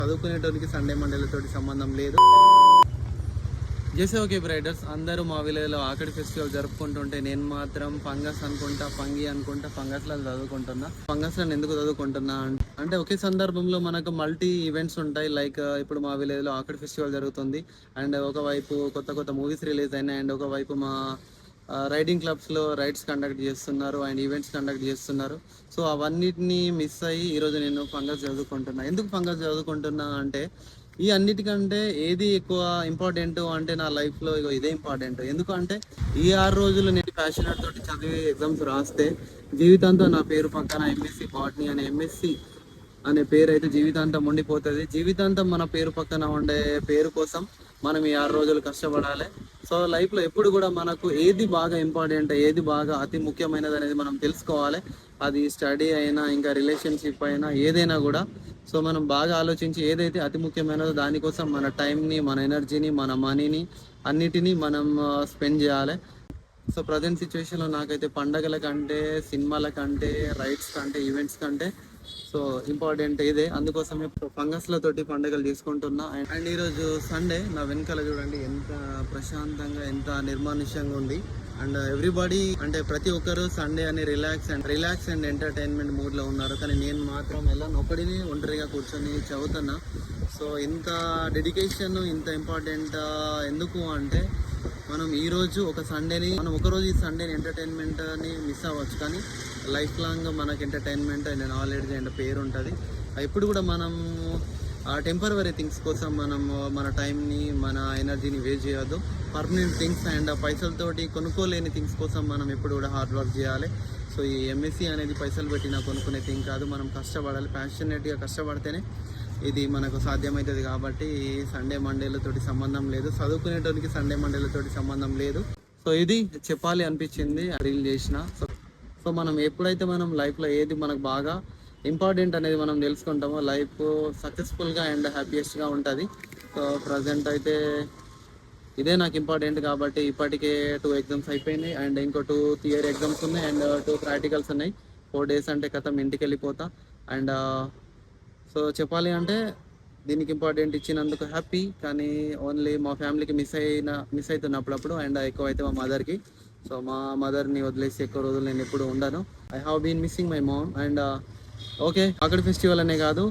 చదువుకునేటోనికి Sunday మండేలతోటి సంబంధం లేదు. జేసే ఓకే రైడర్స్ అందరూ మా విలేజ్లో ఆకడి ఫెస్టివల్ జరుపుకుంటుంటే నేను మాత్రం ఫంగస్ అనుకుంటా, ఫంగి అనుకుంటా ఫంగస్లో చదువుకుంటున్నా. ఫంగస్లో ఎందుకు చదువుకుంటున్నా అంటే ఒకే సందర్భంలో మనకు మల్టీ ఈవెంట్స్ ఉంటాయి. లైక్ ఇప్పుడు మా విలేజ్లో ఆకడి ఫెస్టివల్ జరుగుతుంది అండ్ ఒకవైపు కొత్త మూవీస్ రిలీజ్ అయినాయి అండ్ ఒకవైపు మా రైడింగ్ క్లబ్స్లో రైడ్స్ కండక్ట్ చేస్తున్నారు అండ్ ఈవెంట్స్ కండక్ట్ చేస్తున్నారు. సో అవన్నిటిని మిస్ అయ్యి ఈరోజు నేను ఫంగస్ చదువుకుంటున్నా. ఎందుకు ఫంగస్ చదువుకుంటున్నా అంటే ఈ అన్నిటికంటే ఏది ఎక్కువ ఇంపార్టెంట్ అంటే నా లైఫ్లో ఇదే ఇంపార్టెంట్. ఎందుకంటే ఈ 6 రోజులు నేను ప్యాషనెట్ తోటి చదివి ఎగ్జామ్స్ రాస్తే జీవితాంతం నా పేరు పక్కన ఎంఎస్సి బాటనీ అనే పేరు అయితే జీవితాంతం ఉండిపోతుంది. జీవితాంతం మన పేరు పక్కన ఉండే పేరు కోసం మనం ఈ 6 రోజులు కష్టపడాలి. సో లైఫ్లో ఎప్పుడు కూడా మనకు ఏది బాగా ఇంపార్టెంట్, ఏది బాగా అతి ముఖ్యమైనది అనేది మనం తెలుసుకోవాలి. అది స్టడీ అయినా ఇంకా రిలేషన్షిప్ అయినా ఏదైనా కూడా. సో మనం బాగా ఆలోచించి ఏదైతే అతి ముఖ్యమైనదో దానికోసం మన టైంని, మన ఎనర్జీని, మన మనీని అన్నిటినీ మనం స్పెండ్ చేయాలి. సో ప్రజెంట్ సిచ్యువేషన్లో నాకైతే పండగల కంటే, సినిమాల కంటే, రైడ్స్ కంటే, ఈవెంట్స్ కంటే సో ఇంపార్టెంట్ ఇదే. అందుకోసమే ఫంగస్లతోటి పండుగలు చేసుకుంటున్నా. అండ్ ఈరోజు సండే, నా వెనకాల చూడండి ఎంత ప్రశాంతంగా, ఎంత నిర్మానుష్యంగా ఉంది. అండ్ ఎవ్రీబడి అంటే ప్రతి ఒక్కరు సండే అని రిలాక్స్ అండ్ ఎంటర్టైన్మెంట్ మూడ్లో ఉన్నారు. కానీ నేను మాత్రం ఎలా ఒకడిని ఒంటరిగా కూర్చొని చదువుతున్నా. సో ఇంత డెడికేషన్, ఇంత ఇంపార్టెంట్ ఎందుకు అంటే మనం ఈరోజు ఒకరోజు ఈ సండేని ఎంటర్టైన్మెంట్ని మిస్ అవ్వచ్చు, కానీ లైఫ్ లాంగ్ మనకు ఎంటర్టైన్మెంట్ అండ్ నాలెడ్జ్ అండ్ పేరు ఉంటుంది. ఎప్పుడు కూడా మనం టెంపరవరీ థింగ్స్ కోసం మనం మన టైంని, మన ఎనర్జీని వేస్ట్ చేయొద్దు. పర్మనెంట్ థింగ్స్ అండ్ పైసలతోటి కొనుక్కోలేని థింగ్స్ కోసం మనం ఎప్పుడు కూడా హార్డ్ వర్క్ చేయాలి. సో ఈ ఎంఎస్సి అనేది పైసలు పెట్టినా కొనుక్కునే థింగ్ కాదు. మనం కష్టపడాలి, ప్యాషనేట్గా కష్టపడితేనే ఇది మనకు సాధ్యమవుతుంది. కాబట్టి సండే మండేలతోటి సంబంధం లేదు, చదువుకునేటోనికి సండే మండేలతోటి సంబంధం లేదు. సో ఇది చెప్పాలి అనిపించింది, రీల్ చేసిన. సో మనం ఎప్పుడైతే మనం లైఫ్లో ఏది మనకు బాగా ఇంపార్టెంట్ అనేది మనం తెలుసుకుంటామో లైఫ్ సక్సెస్ఫుల్గా అండ్ హ్యాపీయెస్ట్గా ఉంటుంది. సో ప్రజెంట్ అయితే ఇదే నాకు ఇంపార్టెంట్. కాబట్టి ఇప్పటికే 2 ఎగ్జామ్స్ అయిపోయినాయి అండ్ ఇంకో 2 థియరీ ఎగ్జామ్స్ ఉన్నాయి అండ్ 2 ప్రాక్టికల్స్ ఉన్నాయి. 4 days అంటే కథం ఇంటికి వెళ్ళిపోతా. అండ్ సో చెప్పాలి అంటే దీనికి ఇంపార్టెంట్ ఇచ్చినందుకు హ్యాపీ, కానీ ఓన్లీ మా ఫ్యామిలీకి మిస్ అవుతున్న అప్పుడప్పుడు అండ్ ఎక్కువైతే మా మదర్కి. సో మా మదర్ని వదిలేసి ఎక్కువ రోజులు నేను ఎప్పుడు ఉండను. I have been missing my mom. And okay, అక్కడి ఫెస్టివల్ అనే కాదు,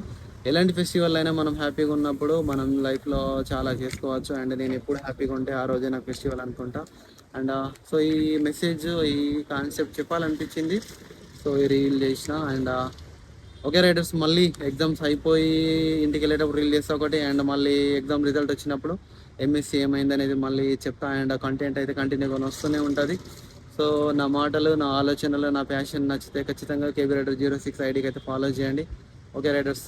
ఎలాంటి ఫెస్టివల్ అయినా మనం హ్యాపీగా ఉన్నప్పుడు మనం లైఫ్లో చాలా చేసుకోవచ్చు. అండ్ నేను ఎప్పుడు హ్యాపీగా ఉంటే ఆ రోజే నాకు ఫెస్టివల్ అనుకుంటా. అండ్ సో ఈ మెసేజ్, ఈ కాన్సెప్ట్ చెప్పాలనిపించింది. సో ఈ రీల్ చేసిన. అండ్ ఓకే రైడర్స్, మళ్ళీ ఎగ్జామ్స్ అయిపోయి ఇంటికి వెళ్ళేటప్పుడు రీల్ చేస్తా ఒకటి, అండ్ మళ్ళీ ఎగ్జామ్ రిజల్ట్ వచ్చినప్పుడు ఎంఎస్సి ఏమైంది అనేది మళ్ళీ చెప్తా. అండ్ కంటెంట్ అయితే కంటిన్యూగా వస్తూనే ఉంటుంది. సో నా మాటలు, నా ఆలోచనలు, నా ప్యాషన్ నచ్చితే ఖచ్చితంగా KB Rider 06 ఐడికి అయితే ఫాలో చేయండి. Okay riders.